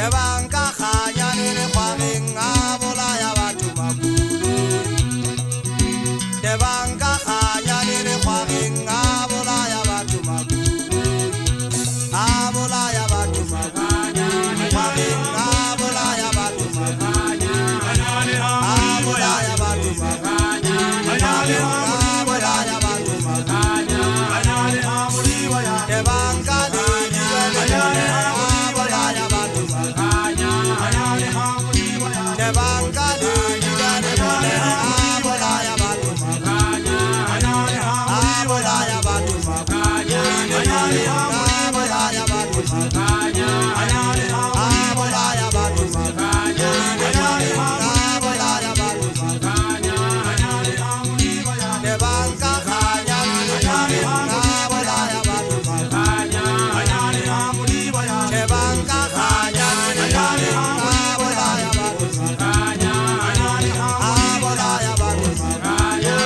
Tebanka khanyane le khwareng a bolaya batho makulu Tebanka khanyane le khwareng a bolaya batho makulu A bolaya batho makanya khwareng a bolaya batho makanya A bolaya batho makanya bolaya batho makanya Tebanka le bolaya batho makanya Tebanka le bolaya batho makanya bolaya batho makanya bolaya batho makanya bolaya batho makanya bolaya batho makanya Tebanka khanyane bolaya batho makanya Tebanka khanyane bolaya batho makanya bolaya batho makanya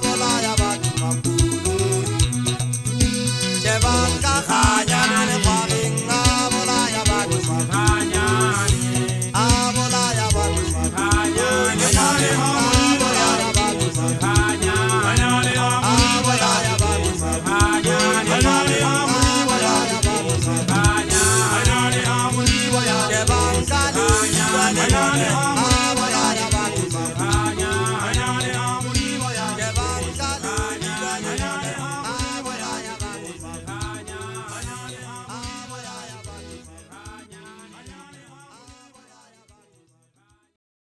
bolaya batho makanya Tebanka khanyane